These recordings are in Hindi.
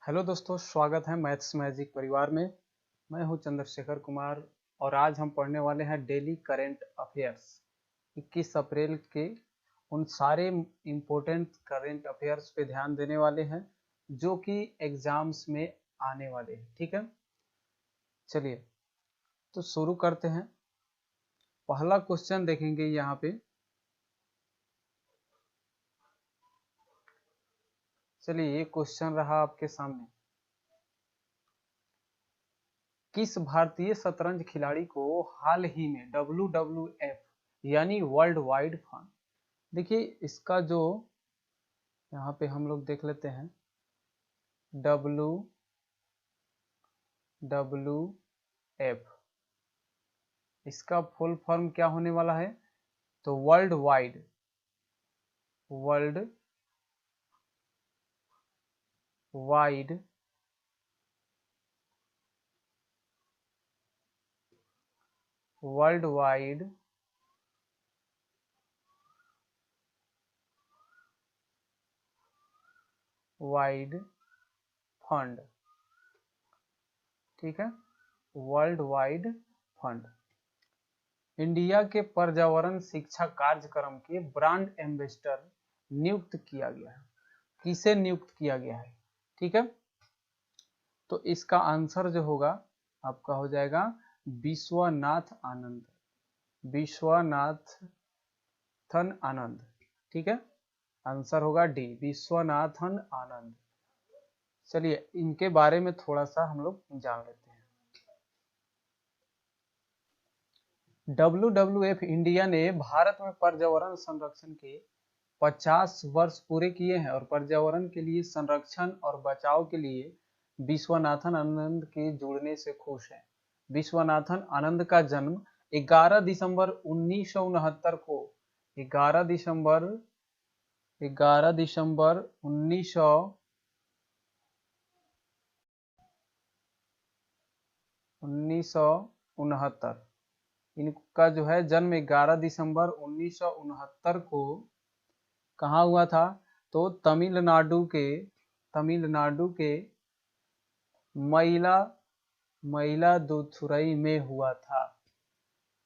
हेलो दोस्तों, स्वागत है मैथ्स मैजिक परिवार में। मैं हूं चंद्रशेखर कुमार और आज हम पढ़ने वाले हैं डेली करेंट अफेयर्स 21 अप्रैल के उन सारे इम्पोर्टेंट करेंट अफेयर्स पे ध्यान देने वाले हैं जो कि एग्जाम्स में आने वाले हैं। ठीक है, चलिए तो शुरू करते हैं। पहला क्वेश्चन देखेंगे यहाँ पे। चलिए, ये क्वेश्चन रहा आपके सामने। किस भारतीय शतरंज खिलाड़ी को हाल ही में WWF यानी वर्ल्ड वाइड फंड, देखिए इसका जो यहाँ पे हम लोग देख लेते हैं, WWF इसका फुल फॉर्म क्या होने वाला है? तो वर्ल्ड वाइड वाइड फंड। ठीक है, वर्ल्ड वाइड फंड। इंडिया के पर्यावरण शिक्षा कार्यक्रम के ब्रांड एम्बेसडर नियुक्त किया गया है। किसे नियुक्त किया गया है? ठीक है, तो इसका आंसर जो होगा आपका हो जाएगा विश्वनाथ आनंद, विश्वनाथन आनंद। ठीक है, आंसर होगा डी, विश्वनाथन आनंद। चलिए इनके बारे में थोड़ा सा हम लोग जान लेते हैं। WWF इंडिया ने भारत में पर्यावरण संरक्षण के 50 वर्ष पूरे किए हैं और पर्यावरण के लिए संरक्षण और बचाव के लिए विश्वनाथन आनंद के जुड़ने से खुश हैं। विश्वनाथन आनंद का जन्म 11 दिसंबर 1969 को 11 दिसंबर 1969 इनका जो है जन्म 11 दिसंबर 1969 को कहाँ हुआ था? तो तमिलनाडु के मयिलादुथुरई में हुआ था।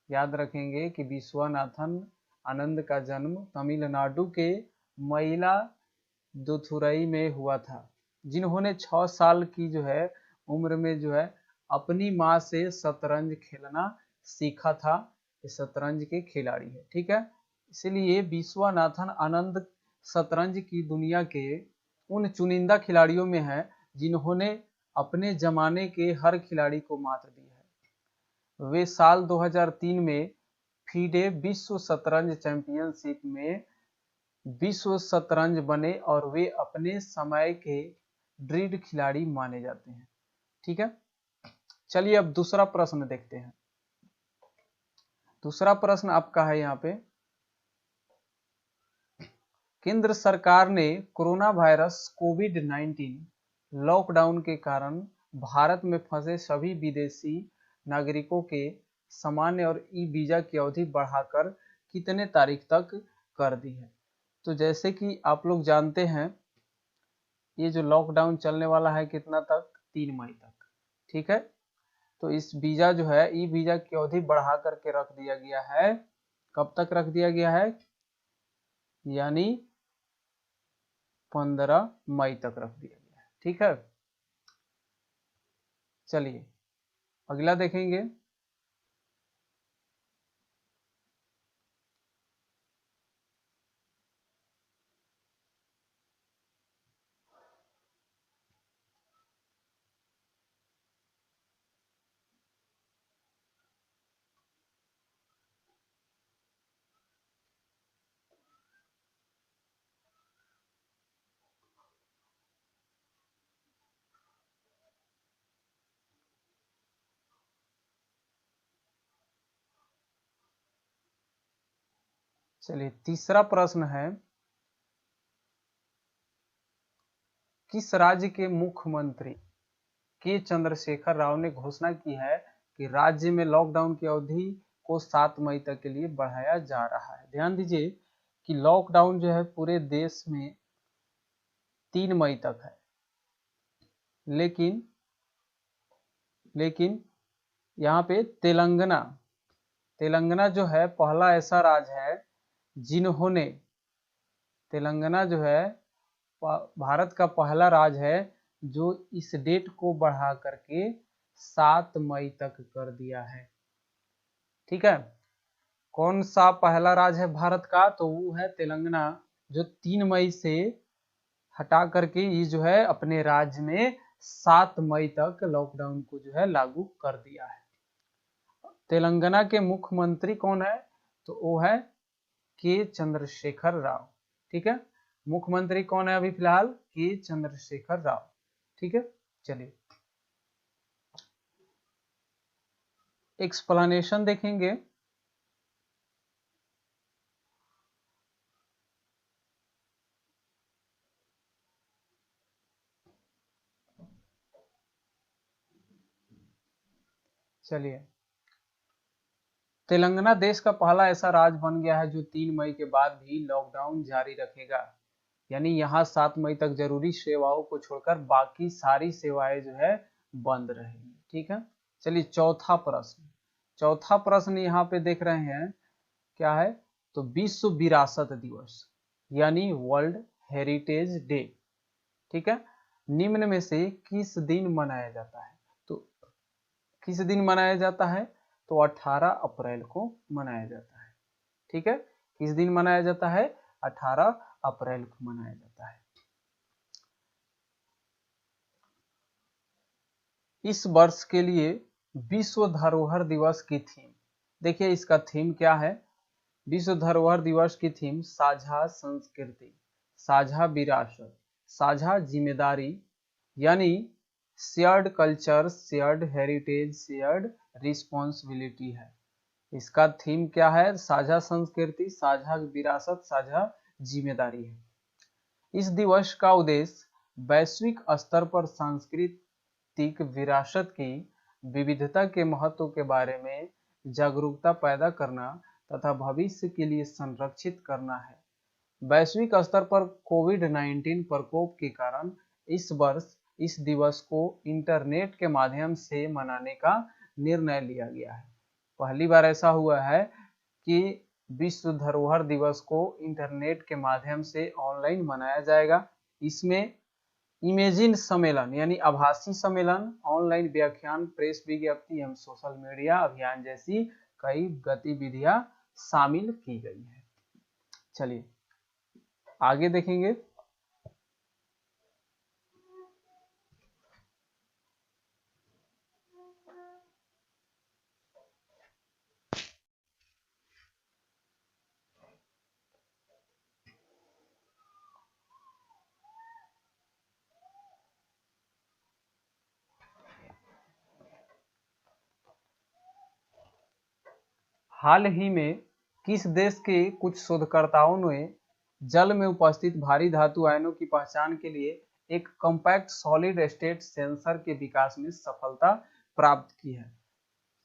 याद रखेंगे कि विश्वनाथन आनंद का जन्म तमिलनाडु के मयिलादुथुरई में हुआ था, जिन्होंने 6 साल की जो है उम्र में जो है अपनी माँ से शतरंज खेलना सीखा था। ये शतरंज के खिलाड़ी है। ठीक है, इसलिए विश्वनाथन आनंद शतरंज की दुनिया के उन चुनिंदा खिलाड़ियों में है जिन्होंने अपने जमाने के हर खिलाड़ी को मात दी है। वे साल 2003 में फीडे विश्व शतरंज चैंपियनशिप में विश्व शतरंज बने और वे अपने समय के दृढ़ खिलाड़ी माने जाते हैं। ठीक है, चलिए अब दूसरा प्रश्न देखते हैं। दूसरा प्रश्न आपका है यहाँ पे, केंद्र सरकार ने कोरोना वायरस कोविड-19 लॉकडाउन के कारण भारत में फंसे सभी विदेशी नागरिकों के सामान्य और ई वीजा की अवधि बढ़ाकर कितने तारीख तक कर दी है? तो जैसे कि आप लोग जानते हैं, ये जो लॉकडाउन चलने वाला है कितना तक? 3 मई तक। ठीक है, तो इस वीजा जो है ई वीजा की अवधि बढ़ा करके रख दिया गया है। कब तक रख दिया गया है? यानी 15 मई तक रख दिया गया है। ठीक है, चलिए अगला देखेंगे। चलिए तीसरा प्रश्न है, किस राज्य के मुख्यमंत्री के चंद्रशेखर राव ने घोषणा की है कि राज्य में लॉकडाउन की अवधि को 7 मई तक के लिए बढ़ाया जा रहा है? ध्यान दीजिए कि लॉकडाउन जो है पूरे देश में 3 मई तक है। लेकिन यहाँ पे तेलंगाना जो है पहला ऐसा राज्य है जिन्होंने, तेलंगाना जो है भारत का पहला राज्य है जो इस डेट को बढ़ा करके 7 मई तक कर दिया है। ठीक है, कौन सा पहला राज्य है भारत का? तो वो है तेलंगाना, जो 3 मई से हटा करके ये जो है अपने राज्य में 7 मई तक लॉकडाउन को जो है लागू कर दिया है। तेलंगाना के मुख्यमंत्री कौन है? तो वो है के चंद्रशेखर राव। ठीक है, मुख्यमंत्री कौन है अभी फिलहाल? के चंद्रशेखर राव। ठीक है, चलिए एक्सप्लेनेशन देखेंगे। चलिए, तेलंगाना देश का पहला ऐसा राज्य बन गया है जो 3 मई के बाद भी लॉकडाउन जारी रखेगा, यानी यहाँ 7 मई तक जरूरी सेवाओं को छोड़कर बाकी सारी सेवाएं जो है बंद रहेंगी। ठीक है, चलिए चौथा प्रश्न यहाँ पे देख रहे हैं क्या है? तो विश्व विरासत दिवस यानी वर्ल्ड हेरिटेज डे, ठीक है, निम्न में से किस दिन मनाया जाता है? तो किस दिन मनाया जाता है? तो 18 अप्रैल को मनाया जाता है। ठीक है, किस दिन मनाया जाता है? 18 अप्रैल को मनाया जाता है। इस वर्ष के लिए विश्व धरोहर दिवस की थीम, देखिए इसका थीम क्या है? विश्व धरोहर दिवस की थीम साझा संस्कृति, साझा विरासत, साझा जिम्मेदारी, यानी shared culture, shared heritage, shared responsibility है। इसका थीम क्या है? साझा संस्कृति, साझा विरासत, साझा जिम्मेदारी है। इस दिवस का उद्देश्य वैश्विक स्तर पर सांस्कृतिक विरासत की विविधता के महत्व के बारे में जागरूकता पैदा करना तथा भविष्य के लिए संरक्षित करना है। वैश्विक स्तर पर कोविड-19 प्रकोप के कारण इस वर्ष इस दिवस को इंटरनेट के माध्यम से मनाने का निर्णय लिया गया है। पहली बार ऐसा हुआ है कि विश्व धरोहर दिवस को इंटरनेट के माध्यम से ऑनलाइन मनाया जाएगा। इसमें इमेजिन सम्मेलन यानी आभासी सम्मेलन, ऑनलाइन व्याख्यान, प्रेस विज्ञप्ति एवं सोशल मीडिया अभियान जैसी कई गतिविधियां शामिल की गई है। चलिए आगे देखेंगे। हाल ही में किस देश के कुछ शोधकर्ताओं ने जल में उपस्थित भारी धातु आयनों की पहचान के लिए एक कॉम्पैक्ट सॉलिड स्टेट सेंसर के विकास में सफलता प्राप्त की है?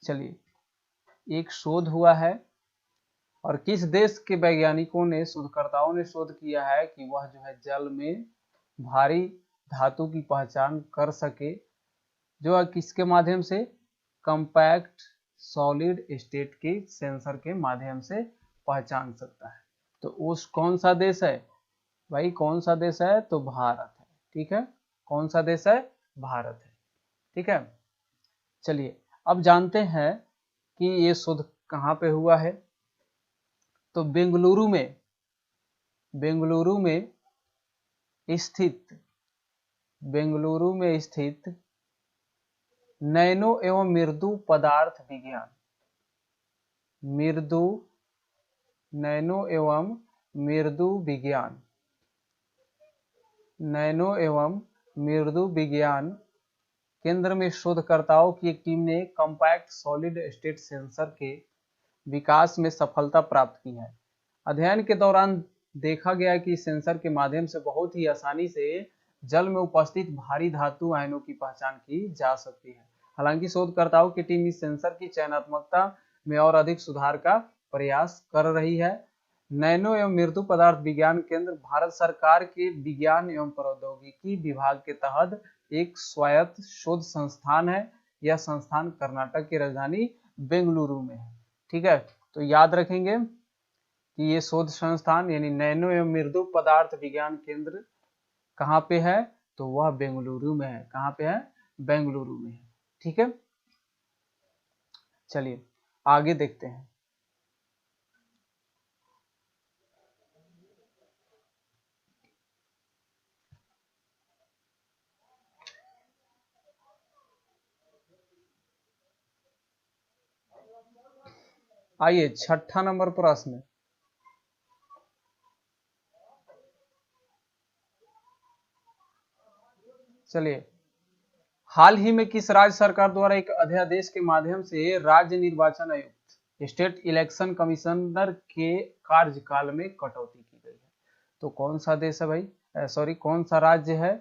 चलिए, एक शोध हुआ है और किस देश के वैज्ञानिकों ने, शोधकर्ताओं ने शोध किया है कि वह जो है जल में भारी धातु की पहचान कर सके, जो है किसके माध्यम से? कॉम्पैक्ट सॉलिड स्टेट के सेंसर के माध्यम से पहचान सकता है। तो उस कौन सा देश है भाई? कौन सा देश है? तो भारत है। ठीक है, कौन सा देश है? भारत है। ठीक है, चलिए अब जानते हैं कि ये शोध कहाँ पे हुआ है। तो बेंगलुरु में स्थित नैनो एवं मृदु पदार्थ विज्ञान, नैनो एवं मृदु विज्ञान केंद्र में शोधकर्ताओं की एक टीम ने कॉम्पैक्ट सॉलिड स्टेट सेंसर के विकास में सफलता प्राप्त की है। अध्ययन के दौरान देखा गया कि सेंसर के माध्यम से बहुत ही आसानी से जल में उपस्थित भारी धातु आयनों की पहचान की जा सकती है। हालांकि शोधकर्ताओं की टीम इस सेंसर की चयनात्मकता में और अधिक सुधार का प्रयास कर रही है। नैनो एवं मृदु पदार्थ विज्ञान केंद्र भारत सरकार के विज्ञान एवं प्रौद्योगिकी विभाग के तहत एक स्वायत्त शोध संस्थान है। यह संस्थान कर्नाटक की राजधानी बेंगलुरु में है। ठीक है, तो याद रखेंगे कि ये शोध संस्थान यानी नैनो एवं मृदु पदार्थ विज्ञान केंद्र कहाँ पे है, तो वह बेंगलुरु में है। कहाँ पे है, बेंगलुरु में है। ठीक है, चलिए आगे देखते हैं। आइए छठा नंबर प्रश्न। चलिए, हाल ही में किस राज्य सरकार द्वारा एक अध्यादेश के माध्यम से राज्य निर्वाचन आयुक्त स्टेट इलेक्शन कमिश्नर के कार्यकाल में कटौती की गई है? तो कौन सा देश है भाई, सॉरी कौन सा राज्य है,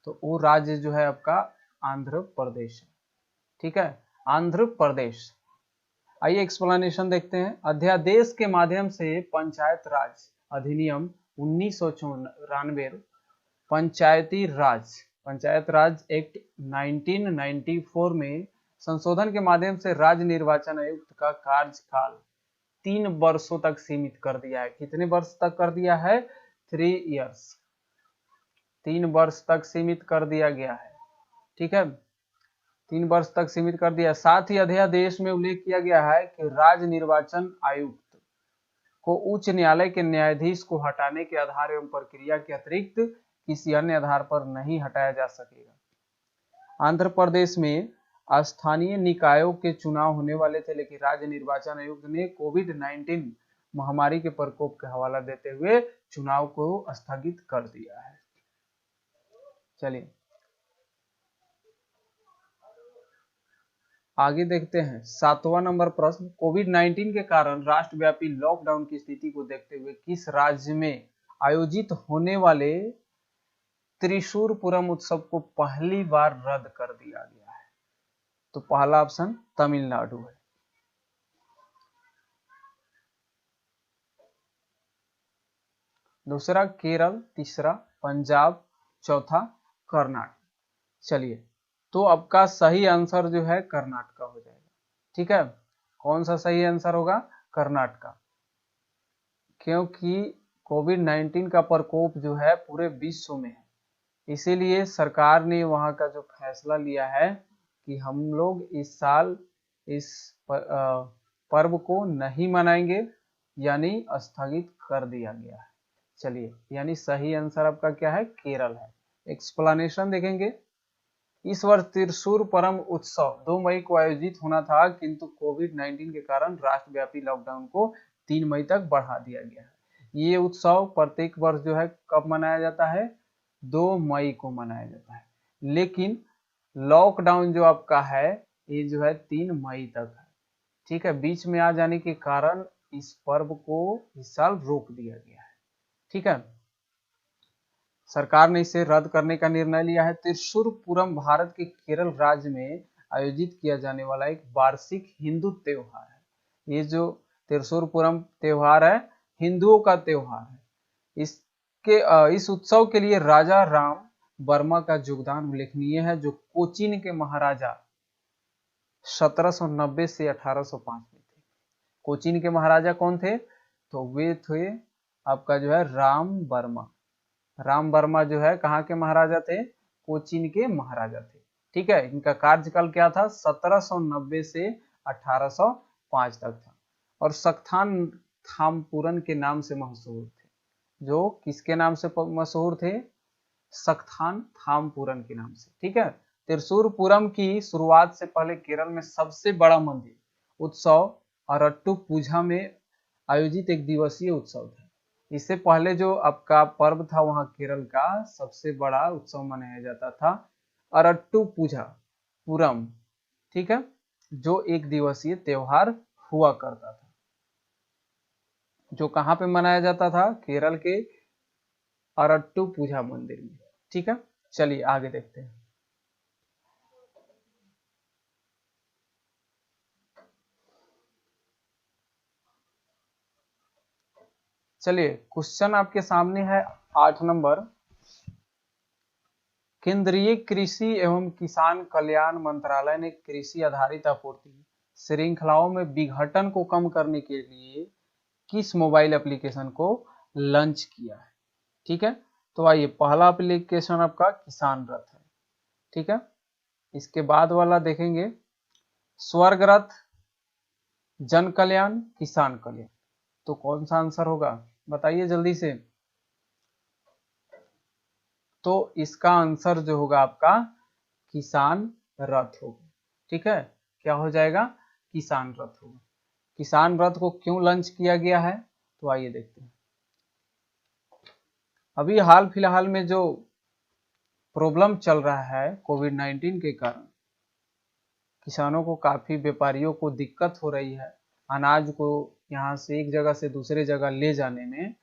तो वो राज्य जो है आपका आंध्र प्रदेश है। ठीक है, आंध्र प्रदेश। आइए एक्सप्लेनेशन देखते हैं। अध्यादेश के माध्यम से पंचायत राज अधिनियम 1994, पंचायत राज एक्ट 1994 में संशोधन के माध्यम से राज्य निर्वाचन आयुक्त का कार्यकाल 3 वर्षों तक सीमित कर दिया है। कितने वर्ष तक कर दिया है, 3 इयर्स, 3 वर्ष तक सीमित कर दिया गया है। ठीक है, 3 वर्ष तक सीमित कर दिया। साथ ही अध्यादेश में उल्लेख किया गया है कि राज्य निर्वाचन आयुक्त को उच्च न्यायालय के न्यायाधीश को हटाने के आधार एवं प्रक्रिया के अतिरिक्त किसी अन्य आधार पर नहीं हटाया जा सकेगा। आंध्र प्रदेश में स्थानीय निकायों के चुनाव होने वाले थे, लेकिन राज्य निर्वाचन आयुक्त ने कोविड-19 महामारी के प्रकोप का हवाला देते हुए चुनाव को स्थगित कर दिया है। चलिए आगे देखते हैं। 7वां नंबर प्रश्न, कोविड-19 के कारण राष्ट्रव्यापी लॉकडाउन की स्थिति को देखते हुए किस राज्य में आयोजित होने वाले त्रिशूरपुरम उत्सव को पहली बार रद्द कर दिया गया है? तो पहला ऑप्शन तमिलनाडु है। दूसरा केरल, तीसरा पंजाब, चौथा कर्नाटक। चलिए, तो आपका सही आंसर जो है कर्नाटक हो जाएगा। ठीक है, कौन सा सही आंसर होगा, कर्नाटक, क्योंकि कोविड-19 का प्रकोप जो है पूरे विश्व में है, इसीलिए सरकार ने वहां का जो फैसला लिया है कि हम लोग इस साल इस पर्व को नहीं मनाएंगे, यानी स्थगित कर दिया गया है। चलिए, यानी सही आंसर आपका क्या है, केरल है। एक्सप्लेनेशन देखेंगे। इस वर्ष त्रिशूरपुरम उत्सव 2 मई को आयोजित होना था, किंतु कोविड-19 के कारण राष्ट्रव्यापी लॉकडाउन को 3 मई तक बढ़ा दिया गया है। ये उत्सव प्रत्येक वर्ष जो है कब मनाया जाता है, 2 मई को मनाया जाता है, लेकिन लॉकडाउन जो आपका है ये जो है 3 मई तक है। ठीक है, बीच में आ जाने के कारण इस पर्व को इस साल रोक दिया गया है। ठीक है, सरकार ने इसे रद्द करने का निर्णय लिया है। त्रिशूरपुरम भारत के केरल राज्य में आयोजित किया जाने वाला एक वार्षिक हिंदू त्योहार है। ये जो त्रिशूरपुरम त्योहार है हिंदुओं का त्योहार है। इस उत्सव के लिए राजा राम वर्मा का योगदान उल्लेखनीय है, जो कोचीन के महाराजा 1790 से 1805 में थे। कोचीन के महाराजा कौन थे, तो वे थे आपका जो है राम वर्मा। राम वर्मा जो है कहाँ के महाराजा थे, कोचीन के महाराजा थे। ठीक है, इनका कार्यकाल क्या था, 1790 से 1805 तक था, और सक्थान थामपुरन के नाम से मशहूर थे। जो किसके नाम से मशहूर थे, सक्थान थामपुरन के नाम से। ठीक है, त्रिशूरपुरम की शुरुआत से पहले केरल में सबसे बड़ा मंदिर उत्सव अरट्टू पूजा में आयोजित एक दिवसीय उत्सव था। इससे पहले जो आपका पर्व था वहां केरल का सबसे बड़ा उत्सव मनाया जाता था अरट्टू पूजा पुरम। ठीक है, जो एक दिवसीय त्योहार हुआ करता था, जो कहां पे मनाया जाता था, केरल के अरट्टू पूजा मंदिर में। ठीक है, चलिए आगे देखते हैं। चलिए क्वेश्चन आपके सामने है 8 नंबर। केंद्रीय कृषि एवं किसान कल्याण मंत्रालय ने कृषि आधारित आपूर्ति श्रृंखलाओं में विघटन को कम करने के लिए किस मोबाइल एप्लीकेशन को लॉन्च किया है? ठीक है, तो आइए पहला एप्लीकेशन आपका किसान रथ है। ठीक है, इसके बाद वाला देखेंगे स्वर्ग रथ, जन कल्याण, किसान कल्याण। तो कौन सा आंसर होगा बताइए जल्दी से। तो इसका आंसर जो होगा आपका किसान रथ होगा। ठीक है, क्या हो जाएगा? किसान रथ होगा। किसान रथ को क्यों लॉन्च किया गया है तो आइए देखते हैं। अभी हाल फिलहाल में जो प्रॉब्लम चल रहा है कोविड-19 के कारण, किसानों को काफी व्यापारियों को दिक्कत हो रही है। अनाज को यहाँ से एक जगह से दूसरे जगह ले जाने में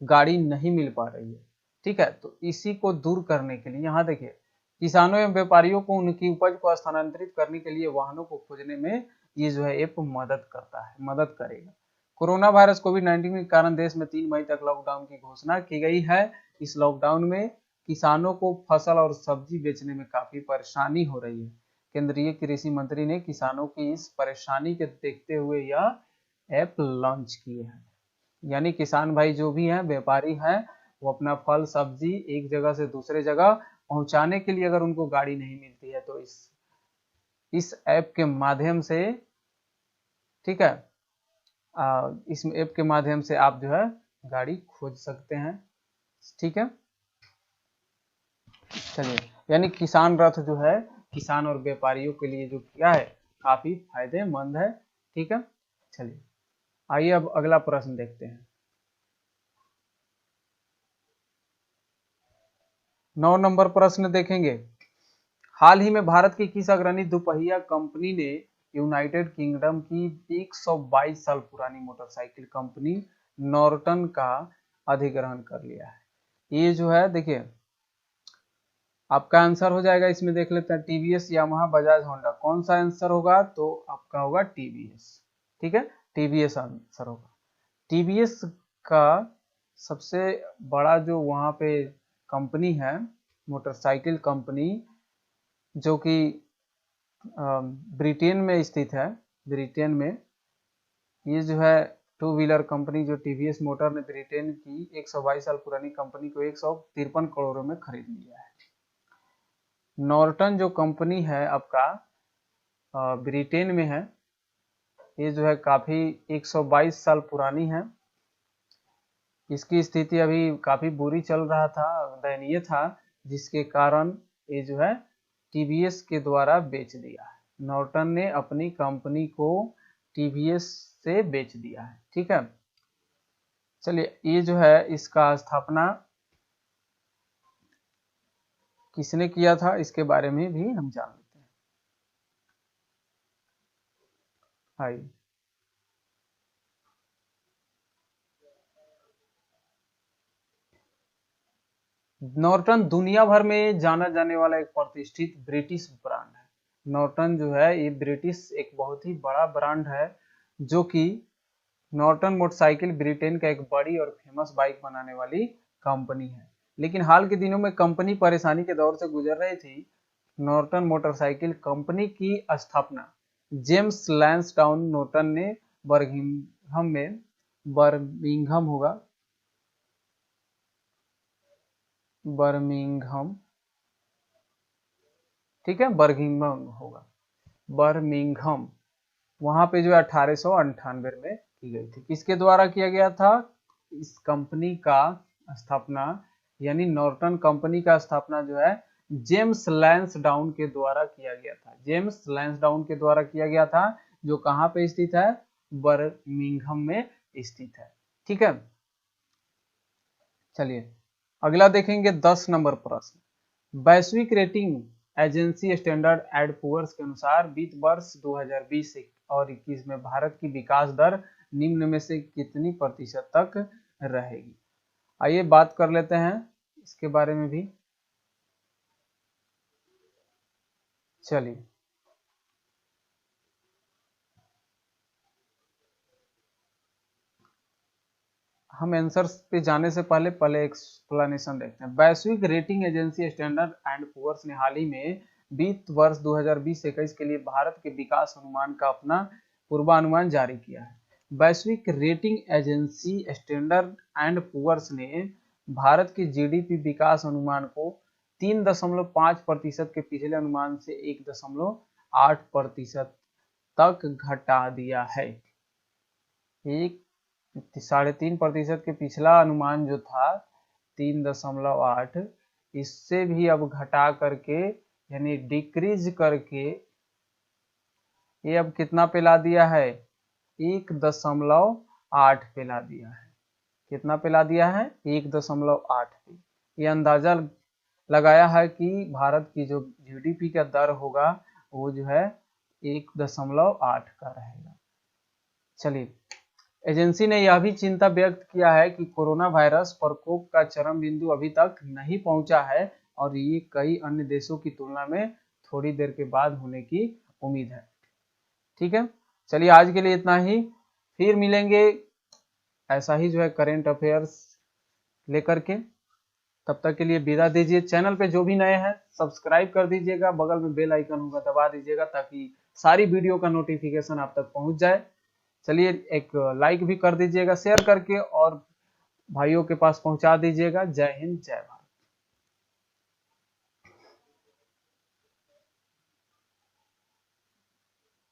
गाड़ी नहीं मिल पा रही है। ठीक है, तो इसी को दूर करने के लिए यहाँ देखिए किसानों एवं व्यापारियों को उनकी उपज को स्थानांतरित करने के लिए वाहनों को खोजने में ये जो है ऐप मदद करता है, मदद करेगा। कोरोना वायरस कोविड-19 के कारण देश में 3 मई तक लॉकडाउन की घोषणा की गई है। इस लॉकडाउन में किसानों को फसल और सब्जी बेचने में काफी परेशानी हो रही है। केंद्रीय कृषि मंत्री ने किसानों की इस परेशानी के देखते हुए यह ऐप लॉन्च किए हैं। यानी किसान भाई जो भी हैं, व्यापारी हैं, वो अपना फल सब्जी एक जगह से दूसरे जगह पहुंचाने के लिए अगर उनको गाड़ी नहीं मिलती है तो इस ऐप के माध्यम से, ठीक है, इस ऐप के माध्यम से आप जो है गाड़ी खोज सकते हैं। ठीक है, चलिए यानी किसान रथ जो है किसान और व्यापारियों के लिए जो किया है काफी फायदेमंद है। ठीक है, चलिए आइए अब अगला प्रश्न देखते हैं। 9 नंबर प्रश्न देखेंगे। हाल ही में भारत की किस अग्रणी दुपहिया कंपनी ने यूनाइटेड किंगडम की 122 साल पुरानी मोटरसाइकिल कंपनी नॉर्टन का अधिग्रहण कर लिया है? ये जो है देखिए आपका आंसर हो जाएगा, इसमें देख लेते हैं टीवीएस, यामाहा, बजाज, होंडा। कौन सा आंसर होगा तो आपका होगा टीवीएस। ठीक है, टीवीएस आंसर होगा। टीवीएस का सबसे बड़ा जो वहां पे कंपनी है, मोटरसाइकिल कंपनी, जो कि ब्रिटेन में स्थित है। ब्रिटेन में ये जो है टू व्हीलर कंपनी जो टीवीएस मोटर ने ब्रिटेन की 122 साल पुरानी कंपनी को 153 करोड़ में खरीद लिया है। नॉर्टन जो कंपनी है आपका ब्रिटेन में है, ये जो है काफी 122 साल पुरानी है। इसकी स्थिति अभी काफी बुरी चल रहा था, दयनीय था, जिसके कारण ये जो है टीवीएस के द्वारा बेच दिया है। नॉर्टन ने अपनी कंपनी को टीवीएस से बेच दिया है। ठीक है, चलिए ये जो है इसका स्थापना किसने किया था इसके बारे में भी हम जान लेते हैं। हाय, नॉर्टन दुनिया भर में जाना जाने वाला एक प्रतिष्ठित ब्रिटिश ब्रांड है। नॉर्टन जो है ये ब्रिटिश एक बहुत ही बड़ा ब्रांड है, जो कि नॉर्टन मोटरसाइकिल ब्रिटेन का एक बड़ी और फेमस बाइक बनाने वाली कंपनी है। लेकिन हाल के दिनों में कंपनी परेशानी के दौर से गुजर रही थी। नॉर्टन मोटरसाइकिल कंपनी की स्थापना जेम्स लैंसडाउन नॉर्टन ने बर्मिंघम होगा, बर्मिंघम, ठीक है, बर्मिंघम होगा, बर्मिंघम, वहां पे जो है 1898 में की गई थी। किसके द्वारा किया गया था इस कंपनी का स्थापना, यानी नॉर्टन कंपनी का स्थापना जो है जेम्स लैंसडाउन के द्वारा किया गया था। जेम्स लैंसडाउन के द्वारा किया गया था, जो कहां पे स्थित है? बर्मिंघम में स्थित है। ठीक है, चलिए अगला देखेंगे 10 नंबर प्रश्न। वैश्विक rating agency Standard and Poor's के अनुसार वित्त वर्ष 2020 और 21 में भारत की विकास दर निम्न में से कितनी प्रतिशत तक रहेगी? आइए बात कर लेते हैं इसके बारे में भी। चलिए हम आंसर्स पे जाने से पहले एक्सप्लेनेशन देखते हैं। वैश्विक rating agency Standard and Poor's ने हाल ही में वित्त वर्ष 2020-21 के लिए भारत के विकास अनुमान का अपना पूर्वानुमान जारी किया है। वैश्विक rating agency Standard and Poor's ने भारत के जीडीपी विकास अनुमान को 3.5% के पिछले अनुमान से 1.8% तक घटा दिया है। 3.5% के पिछला अनुमान जो था 3.8, इससे भी अब घटा करके यानी डिक्रीज करके ये अब कितना पे ला दिया है, 1.8 पे ला दिया है। कितना पे ला दिया है, 1.8 पे। ये अंदाजा लगाया है कि भारत की जो जीडीपी का दर होगा वो जो है 1.8 का रहेगा। चलिए, एजेंसी ने यह भी चिंता व्यक्त किया है कि कोरोना वायरस प्रकोप का चरम बिंदु अभी तक नहीं पहुंचा है और ये कई अन्य देशों की तुलना में थोड़ी देर के बाद होने की उम्मीद है। ठीक है, चलिए आज के लिए इतना ही, फिर मिलेंगे ऐसा ही जो है करेंट अफेयर्स लेकर के। तब तक के लिए विदा दीजिए। चैनल पे जो भी नए हैं सब्सक्राइब कर दीजिएगा, बगल में बेल आइकन होगा दबा दीजिएगा ताकि सारी वीडियो का नोटिफिकेशन आप तक पहुंच जाए। चलिए, एक लाइक भी कर दीजिएगा शेयर करके और भाइयों के पास पहुंचा दीजिएगा। जय हिंद, जय भारत।